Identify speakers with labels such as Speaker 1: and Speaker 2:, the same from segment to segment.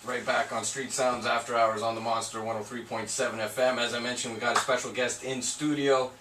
Speaker 1: Right back on Street Sounds After Hours on the Monster 103.7 FM. As I mentioned, we got a special guest in studio.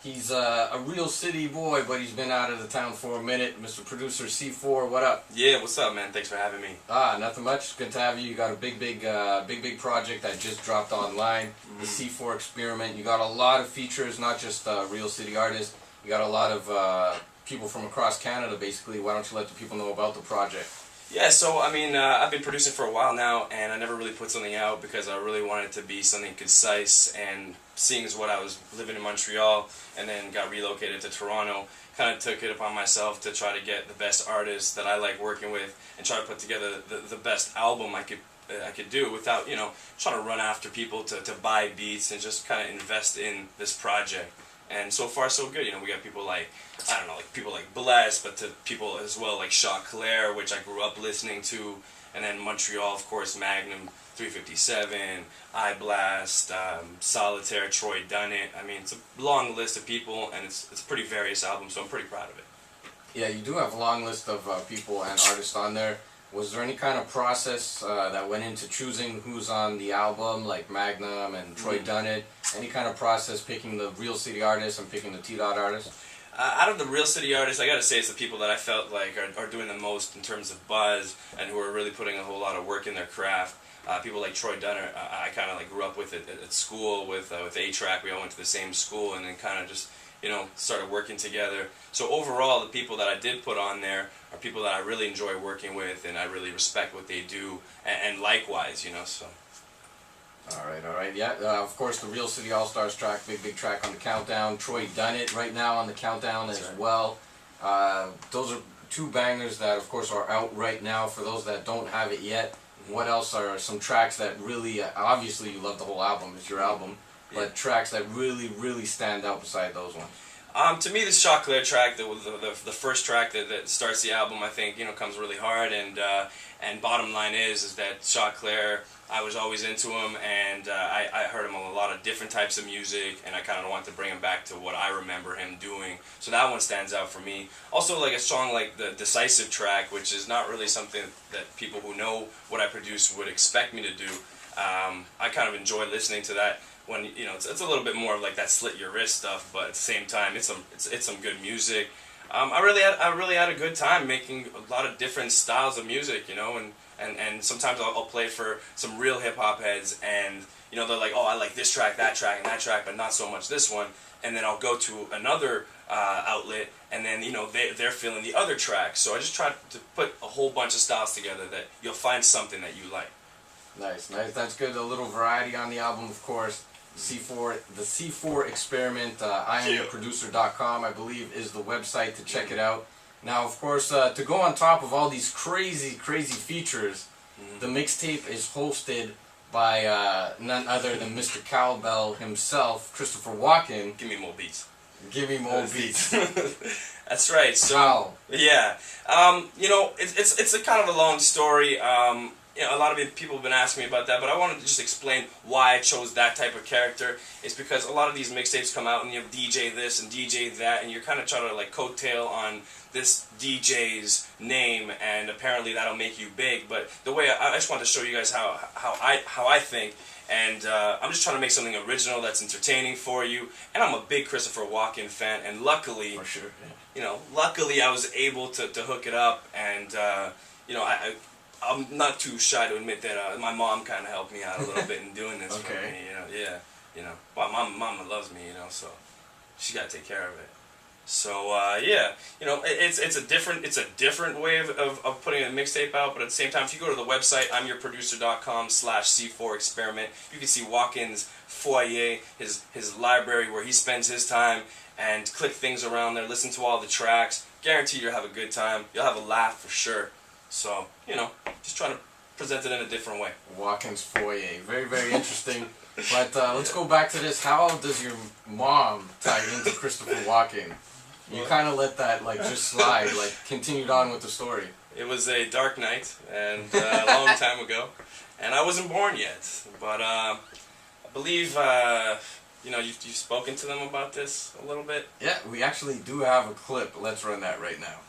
Speaker 1: He's a real city boy, but he's been out of the town for a minute. Mr. Producer C4, what up?
Speaker 2: Yeah, what's up, man? Thanks for having me.
Speaker 1: Nothing much. Good to have you. You got a big project that just dropped online, the C4 Experiment. You got a lot of features, not just real city artists. You got a lot of people from across Canada, basically. Why don't you let the people know about the project?
Speaker 2: Yeah, so, I mean, I've been producing for a while now, and I never really put something out because I really wanted it to be something concise, and seeing as what I was living in Montreal and then got relocated to Toronto, kind of took it upon myself to try to get the best artists that I like working with and try to put together the best album I could do without, you know, trying to run after people to buy beats and just kind of invest in this project. And so far, so good. You know, we got people like, I don't know, like people like Bless, but to people as well like Claire, which I grew up listening to, and then Montreal, of course, Magnum, 357, I Blast, Solitaire, Troy Dunnett. I mean, it's a long list of people, and it's a pretty various album, so I'm pretty proud of it.
Speaker 1: Yeah, you do have a long list of people and artists on there. Was there any kind of process that went into choosing who's on the album, like Magnum and Troy Dunnett? Any kind of process picking the real city artists and picking the T-Dot artists?
Speaker 2: Out of the real city artists, I gotta say it's the people that I felt like are doing the most in terms of buzz and who are really putting a whole lot of work in their craft. People like Troy Dunnett, I kind of like grew up with at school with a-trak. We all went to the same school and then kind of just, you know, started working together. So overall, the people that I did put on there are people that I really enjoy working with, and I really respect what they do, and likewise, you know, so.
Speaker 1: All right, yeah. Of course, the Real City All-Stars track, big track on the countdown. Troy Dunnett right now on the countdown as well. Those are two bangers that, of course, are out right now. For those that don't have it yet, what else are some tracks that really, obviously you love the whole album, it's your album, but tracks that really stand out beside those ones?
Speaker 2: To me, the Claire track, the first track that starts the album, I think, you know, comes really hard. And bottom line is that Claire, I was always into him, and I heard him on a lot of different types of music, and I kind of wanted to bring him back to what I remember him doing. So that one stands out for me. Also, like a song like the Decisive track, which is not really something that people who know what I produce would expect me to do. I kind of enjoy listening to that. When, you know, it's a little bit more of like that slit your wrist stuff, but at the same time, it's some good music. I really had a good time making a lot of different styles of music, you know, and sometimes I'll play for some real hip hop heads, and you know, they're like, oh, I like this track, and that track, but not so much this one. And then I'll go to another outlet, and then, you know, they're feeling the other track. So I just try to put a whole bunch of styles together that you'll find something that you like.
Speaker 1: Nice. That's good. A little variety on the album, of course. The C4 Experiment, IamYourProducer.com, I believe, is the website to check it out. Now, of course, to go on top of all these crazy features, the mixtape is hosted by none other than Mr. Cowbell himself, Christopher Walken.
Speaker 2: Give me more beats.
Speaker 1: Give me more beats.
Speaker 2: That's right. So,
Speaker 1: wow.
Speaker 2: Yeah. You know, it's a kind of a long story. You know, a lot of people have been asking me about that, but I wanted to just explain why I chose that type of character. It's because a lot of these mixtapes come out and you have DJ this and DJ that, and you're kind of trying to like coattail on this DJ's name, and apparently that'll make you big. But the way I just wanted to show you guys how I think, and I'm just trying to make something original that's entertaining for you. And I'm a big Christopher Walken fan, and luckily,
Speaker 1: for sure, yeah.
Speaker 2: You know, luckily I was able to hook it up, and you know, I'm not too shy to admit that my mom kind of helped me out a little bit in doing this for me, you know, yeah, you know, well, mama loves me, you know, so she got to take care of it. So yeah, you know, it's a different way of putting a mixtape out, but at the same time, if you go to the website IamYourProducer.com/C4 Experiment, you can see Walken's foyer, his library where he spends his time, and click things around there, listen to all the tracks. Guaranteed you'll have a good time. You'll have a laugh for sure. So, you know, just trying to present it in a different way.
Speaker 1: Walken's foyer. Very interesting. But let's go back to this. How does your mom tie into Christopher Walken? You kind of let that like just slide, like continued on with the story.
Speaker 2: It was a dark night, and a long time ago, and I wasn't born yet. But I believe, you know, you've spoken to them about this a little bit?
Speaker 1: Yeah, we actually do have a clip. Let's run that right now.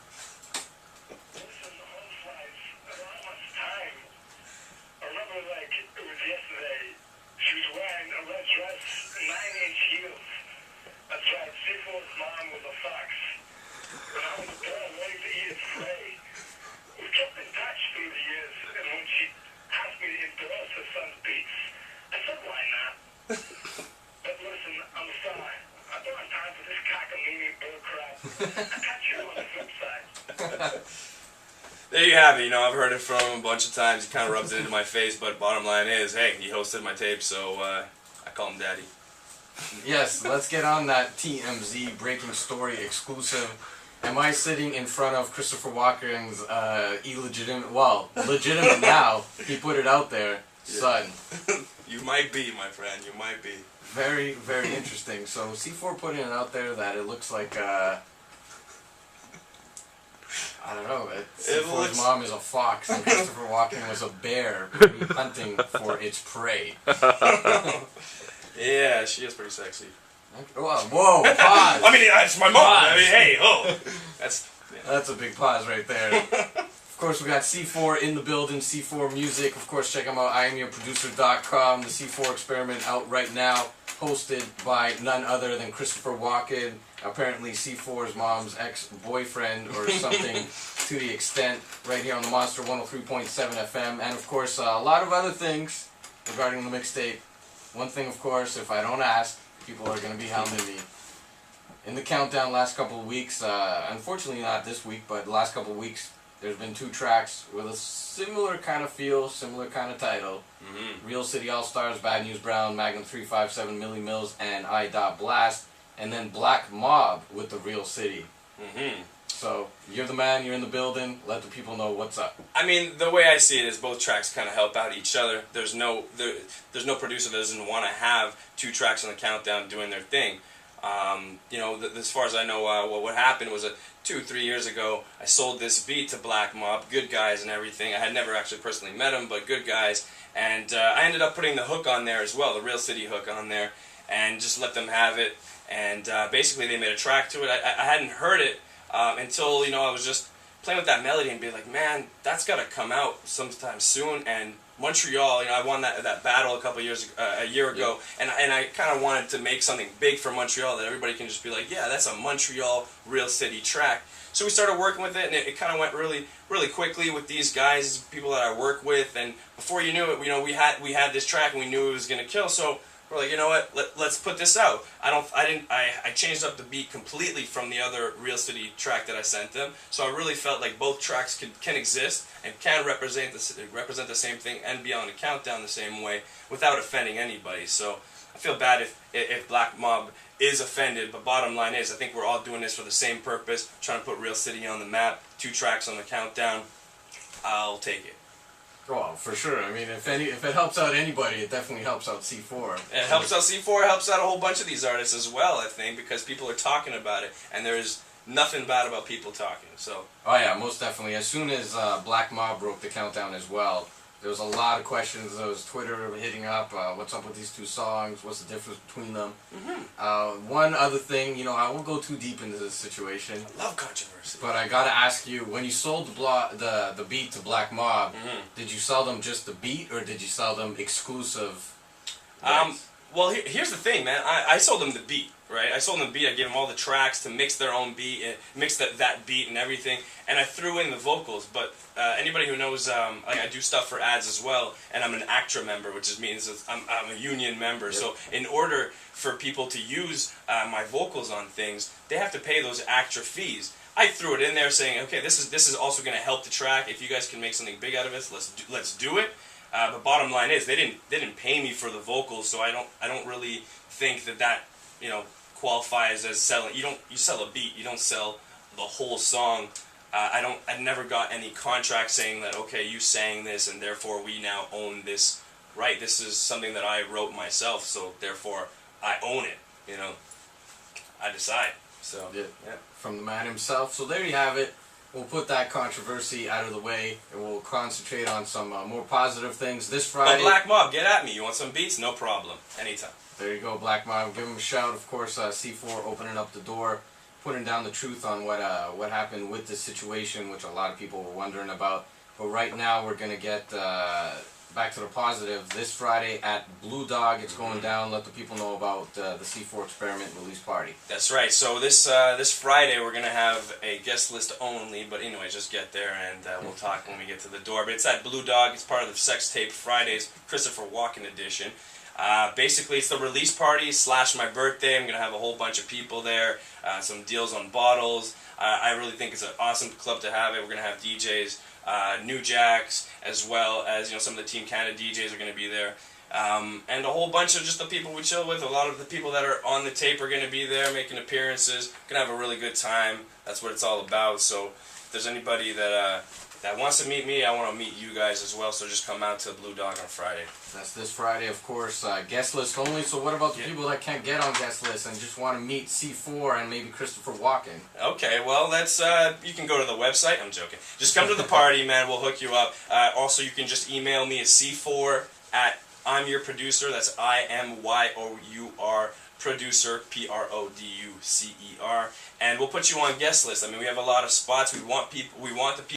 Speaker 2: you have it. You know, I've heard it from him a bunch of times. He kind of rubs it into my face, but bottom line is, hey, he hosted my tape, so I call him Daddy.
Speaker 1: Yes, let's get on that TMZ breaking story exclusive. Am I sitting in front of Christopher Walken's legitimate now, he put it out there, son?
Speaker 2: You might be, my friend, you might be.
Speaker 1: Very, very interesting. So C4 putting it out there that it looks like, I don't know, C4's mom is a fox and Christopher Walken was a bear hunting for its prey.
Speaker 2: Yeah, she is pretty sexy.
Speaker 1: Whoa, pause!
Speaker 2: I mean, it's my mom. Pause. I mean, hey, oh.
Speaker 1: That's a big pause right there. Of course, we got C4 in the building, C4 Music. Of course, check them out, IamYourProducer.com. The C4 Experiment out right now, hosted by none other than Christopher Walken. Apparently C4's mom's ex-boyfriend or something to the extent, right here on the Monster 103.7 FM. And of course, a lot of other things regarding the mixtape. One thing, of course, if I don't ask, people are going to be hounding me. In the countdown last couple of weeks, unfortunately not this week, but the last couple of weeks, there's been 2 tracks with a similar kind of feel, similar kind of title. Real City All-Stars, Bad News Brown, Magnum 357, Millie Mills, and I. Blast. And then Black Mob with the Real City. So, you're the man, you're in the building, let the people know what's up.
Speaker 2: I mean, the way I see it is both tracks kind of help out each other. There's no producer that doesn't want to have 2 tracks on the countdown doing their thing. You know, as far as I know, what happened was 2-3 years ago, I sold this beat to Black Mob, good guys and everything. I had never actually personally met them, but good guys. And I ended up putting the hook on there as well, the Real City hook on there, and just let them have it. And basically they made a track to it. I hadn't heard it until, you know, I was just playing with that melody and be like, man, that's got to come out sometime soon. And Montreal, you know, I won that battle a year ago, and I kind of wanted to make something big for Montreal that everybody can just be like, yeah, that's a Montreal Real City track. So we started working with it, and it kind of went really, really quickly with these guys, people that I work with, and before you knew it, you know, we had this track, and we knew it was gonna kill. So we're like, you know what? Let's put this out. I changed up the beat completely from the other Real City track that I sent them. So I really felt like both tracks can exist and can represent the same thing and be on the countdown the same way without offending anybody. So I feel bad if Black Mob is offended, but bottom line is I think we're all doing this for the same purpose, trying to put Real City on the map. 2 tracks on the countdown. I'll take it.
Speaker 1: Well, for sure. I mean, if it helps out anybody, it definitely helps out C4.
Speaker 2: It helps out C4, it helps out a whole bunch of these artists as well, I think, because people are talking about it, and there's nothing bad about people talking, so.
Speaker 1: Oh yeah, most definitely. As soon as Black Mob broke the countdown as well, there was a lot of questions. There was Twitter hitting up, what's up with these 2 songs, what's the difference between them. One other thing, you know, I won't go too deep into this situation.
Speaker 2: I love controversy.
Speaker 1: But I gotta ask you, when you sold the beat to Black Mob, did you sell them just the beat, or did you sell them exclusive rights?
Speaker 2: Well, here's the thing, man. I sold them the beat, right? I sold them the beat. I gave them all the tracks to mix their own beat, mix that beat and everything, and I threw in the vocals. But anybody who knows, like I do stuff for ads as well, and I'm an ACTRA member, which means I'm a union member. Yep. So in order for people to use my vocals on things, they have to pay those ACTRA fees. I threw it in there saying, okay, this is also going to help the track. If you guys can make something big out of it, let's do it. But bottom line is they didn't pay me for the vocals, so I don't really think that you know qualifies as selling. You sell a beat, you don't sell the whole song. I never got any contract saying that okay, you sang this and therefore we now own this right. This is something that I wrote myself, so therefore I own it. You know, I decide. So
Speaker 1: yeah. From the man himself. So there you have it. We'll put that controversy out of the way, and we'll concentrate on some more positive things this Friday.
Speaker 2: But Black Mob, get at me. You want some beats? No problem. Anytime.
Speaker 1: There you go, Black Mob. Give him a shout. Of course, C4 opening up the door, putting down the truth on what happened with this situation, which a lot of people were wondering about. But right now, we're going to get back to the positive. This Friday at Blue Dog, it's going down. Let the people know about the C4 Experiment release party.
Speaker 2: That's right. So this Friday we're going to have a guest list only, but anyway, just get there and we'll talk when we get to the door. But it's at Blue Dog. It's part of the Sex Tape Fridays Christopher Walken edition. Basically, it's the release party / my birthday. I'm going to have a whole bunch of people there, some deals on bottles. I really think it's an awesome club to have it. We're going to have DJs New Jacks, as well as some of the Team Canada DJs are going to be there. And a whole bunch of just the people we chill with. A lot of the people that are on the tape are going to be there making appearances. We're going to have a really good time. That's what it's all about. So if there's anybody that wants to meet me, I want to meet you guys as well. So just come out to Blue Dog on Friday.
Speaker 1: That's this Friday, of course. Guest list only. So what about the people that can't get on guest list and just want to meet C4 and maybe Christopher Walken?
Speaker 2: Okay, well, that's you can go to the website. I'm joking. Just come to the party, man. We'll hook you up. Also, you can just email me at c4 at I'm your producer. That's IMYOUR producer, PRODUCER, and we'll put you on guest list. I mean, we have a lot of spots. We want people. We want the people.